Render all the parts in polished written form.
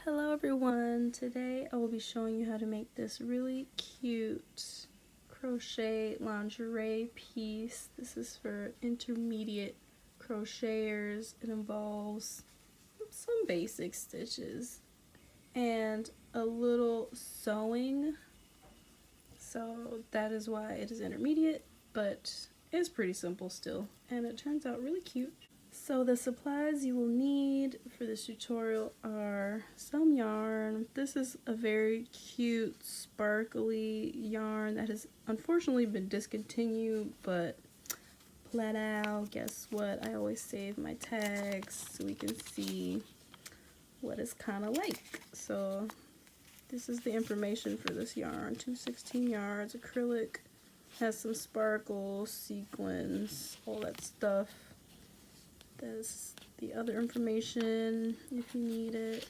Hello everyone, today I will be showing you how to make this really cute crochet lingerie piece. This is for intermediate crocheters. It involves some basic stitches and a little sewing, so that is why it is intermediate, but it's pretty simple still, and it turns out really cute. So the supplies you will need for this tutorial are some yarn. This is a very cute sparkly yarn that has unfortunately been discontinued, but Platow, guess what? I always save my tags so we can see what it's kind of like. So this is the information for this yarn. 216 yards, acrylic, has some sparkles, sequins, all that stuff. There's the other information if you need it.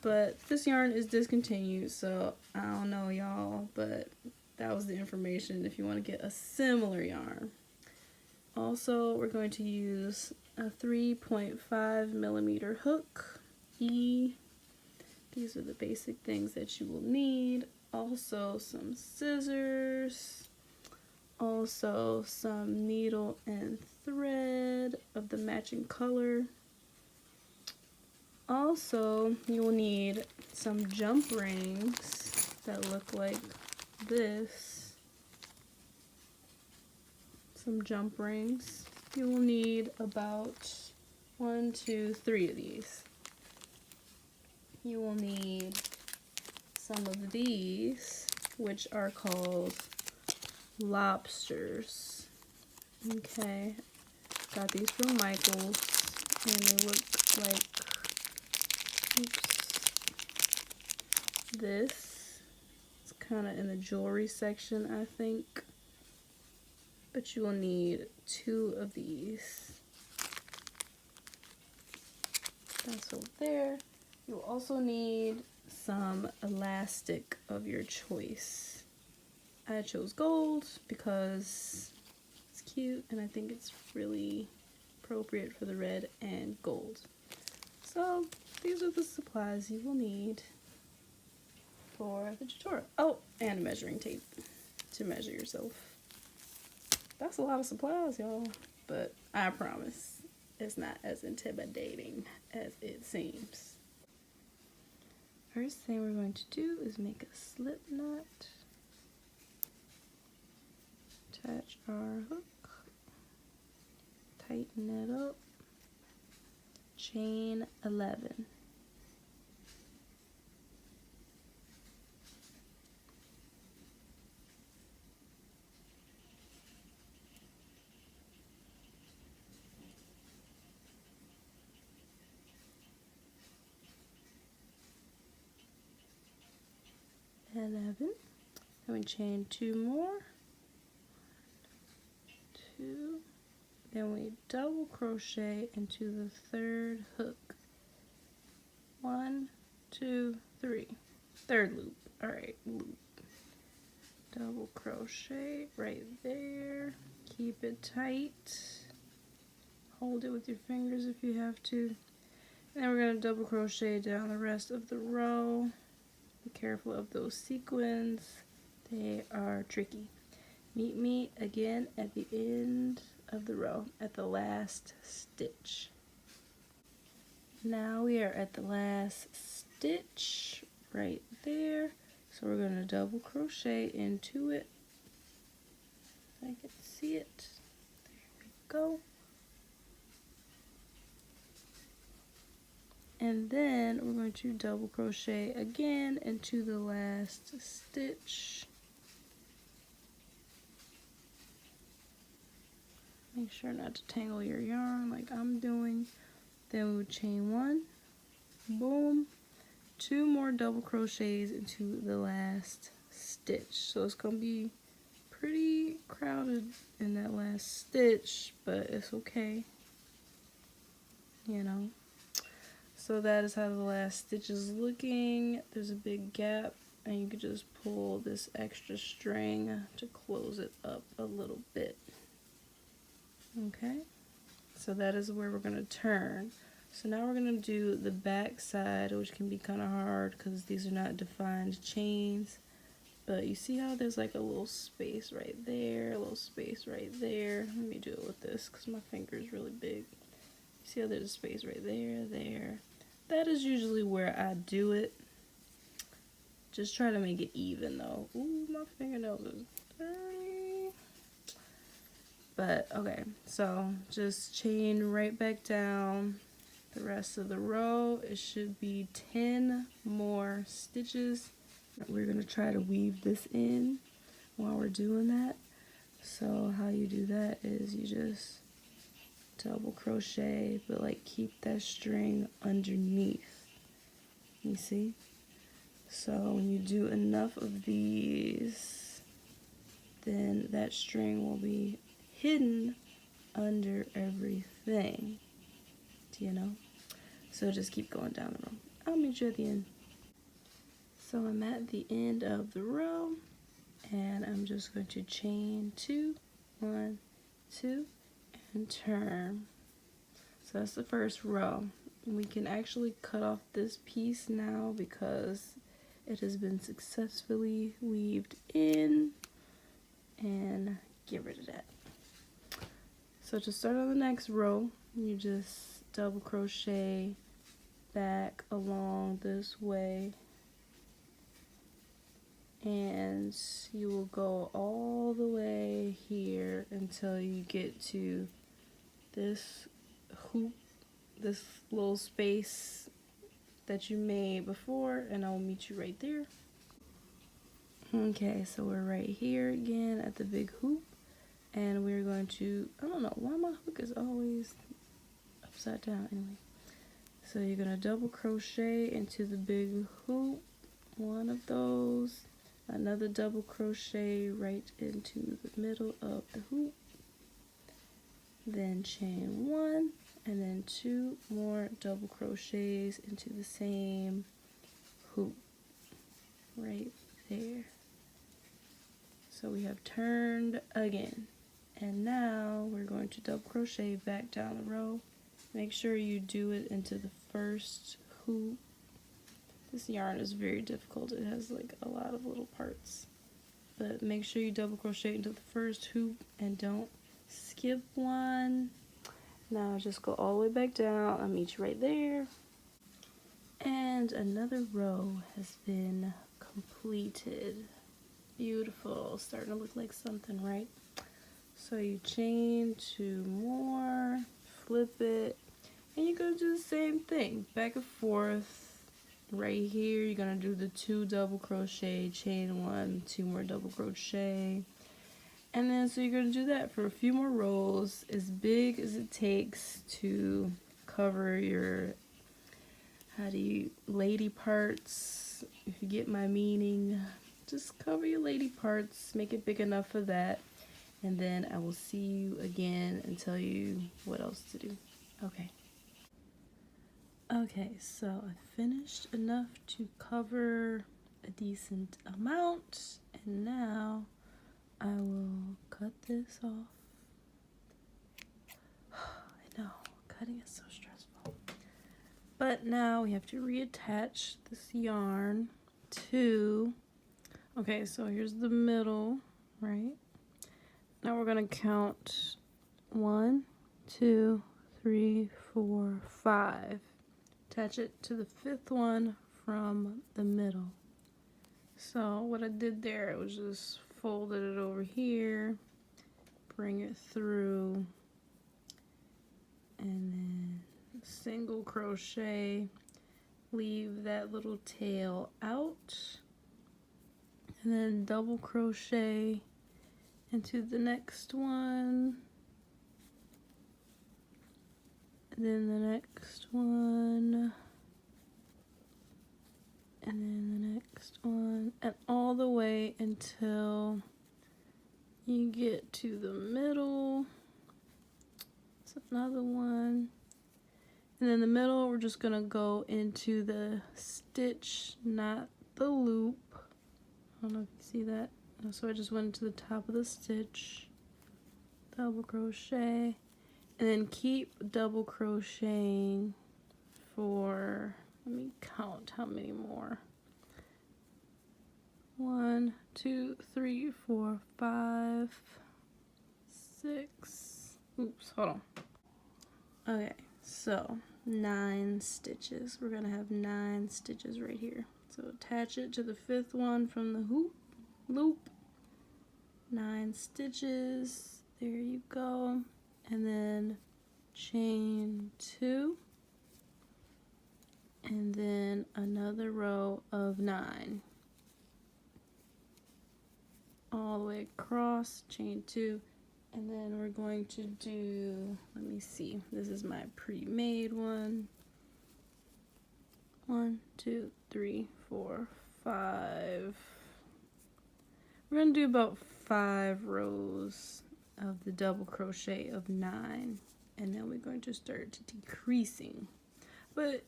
But this yarn is discontinued, so I don't know y'all, but that was the information if you want to get a similar yarn. Also, we're going to use a 3.5 millimeter hook, E. These are the basic things that you will need. Also some scissors. Also some needle and thread of the matching color. Also, you will need some jump rings that look like this. Some jump rings. You will need about 1, 2, 3 of these. You will need some of these, which are called lobsters. Okay, got these from Michael's, and they look like, this. It's kind of in the jewelry section, I think. But you will need 2 of these. That's over there. You will also need some elastic of your choice. I chose gold because it's cute and I think it's really appropriate for the red and gold. So these are the supplies you will need for the tutorial. Oh, and a measuring tape to measure yourself. That's a lot of supplies, y'all, but I promise it's not as intimidating as it seems. First thing we're going to do is make a slip knot. Attach our hook, tighten it up, chain 11. Then we chain 2 more. 2. Then we double crochet into the 3rd hook. 1, 2, 3. 3rd loop. Alright, loop. Double crochet right there. Keep it tight. Hold it with your fingers if you have to. And then we're going to double crochet down the rest of the row. Be careful of those sequins. They are tricky. Meet me again at the end of the row, at the last stitch. Now we are at the last stitch right there. So we're going to double crochet into it. I can see it. There we go. And then we're going to double crochet again into the last stitch. Make sure not to tangle your yarn like I'm doing. Then we would chain 1, boom, 2 more double crochets into the last stitch. So it's going to be pretty crowded in that last stitch, but it's okay, you know. So that is how the last stitch is looking. There's a big gap, and you can just pull this extra string to close it up a little bit. Okay, so that is where we're going to turn. So now we're gonna do the back side, which can be kind of hard because these are not defined chains. But you see how there's like a little space right there, a little space right there. Let me do it with this because my finger is really big. You see how there's a space right there, there. That is usually where I do it. Just try to make it even though. Ooh, my fingernails is dirty. But okay, so just chain right back down the rest of the row. It should be 10 more stitches. We're gonna try to weave this in while we're doing that. So how you do that is you just double crochet, but like keep that string underneath. You see? So when you do enough of these, then that string will be hidden under everything. Do you know? So just keep going down the row. I'll meet you at the end. So I'm at the end of the row, and I'm just going to chain 2, 1, 2, and turn. So that's the first row. We can actually cut off this piece now because it has been successfully weaved in, and get rid of that. So to start on the next row, you just double crochet back along this way, and you will go all the way here until you get to this hoop, this little space that you made before, and I'll meet you right there. Okay, so we're right here again at the big hoop, and we're going to, I don't know why my hook is always upside down anyway. So you're gonna double crochet into the big hoop, one of those, another double crochet right into the middle of the hoop, then chain 1, and then 2 more double crochets into the same hoop right there. So we have turned again, and now we're going to double crochet back down the row. Make sure you do it into the first hoop. This yarn is very difficult. It has like a lot of little parts, but make sure you double crochet into the first hoop and don't skip one. Now just go all the way back down. I'll meet you right there. And another row has been completed. Beautiful. Starting to look like something, right? So you chain 2 more, flip it, and you're going to do the same thing. Back and forth. Right here, you're going to do the 2 double crochet, chain 1, 2 more double crochet. And then so you're going to do that for a few more rows, as big as it takes to cover your, lady parts, if you get my meaning. Just cover your lady parts, make it big enough for that, and then I will see you again and tell you what else to do. Okay, so I finished enough to cover a decent amount, and now I will cut this off. I know, cutting is so stressful. But now we have to reattach this yarn to, okay, so here's the middle, right? Now we're gonna count 1, 2, 3, 4, 5. Attach it to the 5th one from the middle. So what I did there was just folded it over here, bring it through, and then single crochet, leave that little tail out, and then double crochet into the next one, and then the next one, and then the next one, and all the way until you get to the middle. It's another one, and then the middle we're just gonna go into the stitch, not the loop. I don't know if you see that. So I just went to the top of the stitch, double crochet, and then keep double crocheting for, let me count how many more. 1, 2, 3, 4, 5, 6. Oops, hold on. Okay, so 9 stitches. We're gonna have 9 stitches right here. So attach it to the 5th one from the loop. 9 stitches. There you go. And then chain 2. And then another row of 9. All the way across, chain 2. And then we're going to do, let me see, this is my pre-made one. 1, 2, 3, 4, 5. We're going to do about 5 rows of the double crochet of 9. And then we're going to start decreasing. But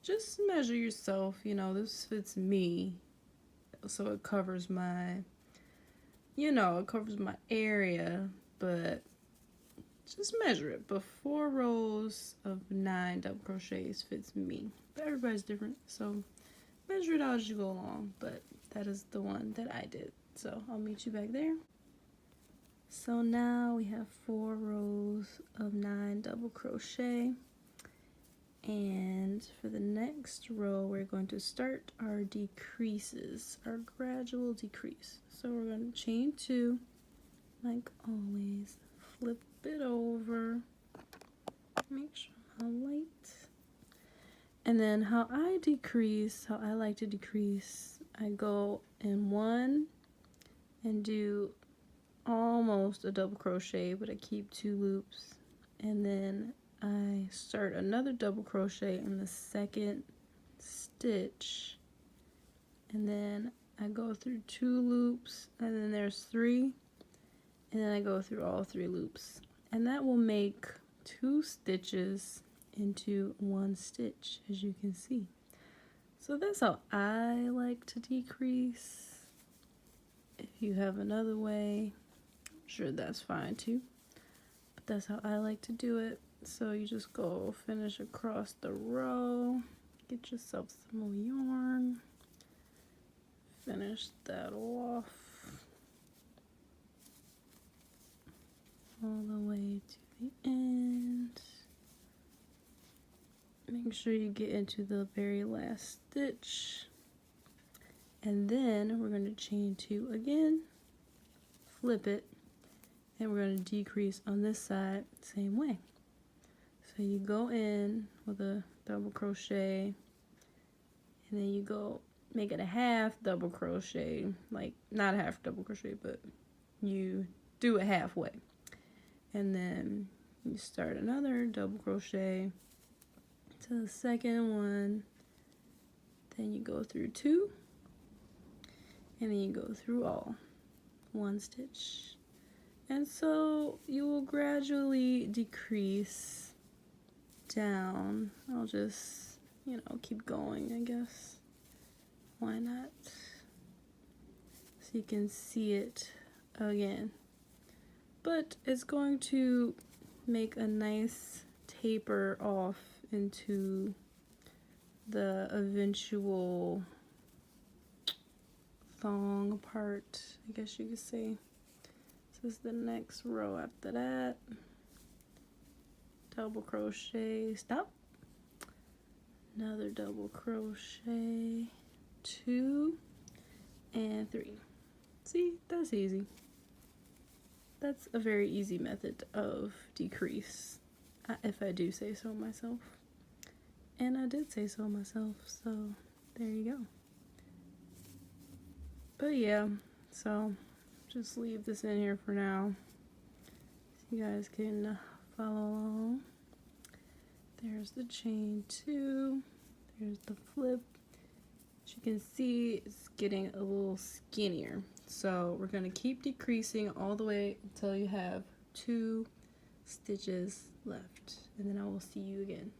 just measure yourself, you know, this fits me. So it covers my, you know, it covers my area. But just measure it. But 4 rows of 9 double crochets fits me. But everybody's different, so measure it out as you go along. But that is the one that I did. So I'll meet you back there. So now we have 4 rows of 9 double crochet. And for the next row, we're going to start our decreases, our gradual decrease. So we're going to chain 2. Like always, flip it over, make sure I'm light. And then how I decrease, how I like to decrease, I go in 1 and do almost a double crochet, but I keep 2 loops. And then I start another double crochet in the 2nd stitch. And then I go through 2 loops, and then there's 3. And then I go through all 3 loops. And that will make 2 stitches into 1 stitch, as you can see. So that's how I like to decrease. If you have another way, I'm sure that's fine too. But that's how I like to do it. So you just go finish across the row. Get yourself some more yarn. Finish that off. All the way to the end. Make sure you get into the very last stitch. And then we're going to chain 2 again, flip it, and we're going to decrease on this side same way. So you go in with a double crochet, and then you go make it a half double crochet, like not a half double crochet, but you do it halfway. And then you start another double crochet to the 2nd one, then you go through 2, and then you go through all 1 stitch. And so you will gradually decrease down. I'll just, you know, keep going, I guess. Why not? So you can see it again. But it's going to make a nice taper off into the eventual thong part, I guess you could say. This is the next row after that. Double crochet, stop. Another double crochet, 2 and 3. See, that's easy. That's a very easy method of decrease, if I do say so myself. And I did say so myself, so there you go. But yeah, so just leave this in here for now so you guys can follow along. There's the chain 2, there's the flip. As you can see, it's getting a little skinnier. So we're going to keep decreasing all the way until you have 2 stitches left. And then I will see you again.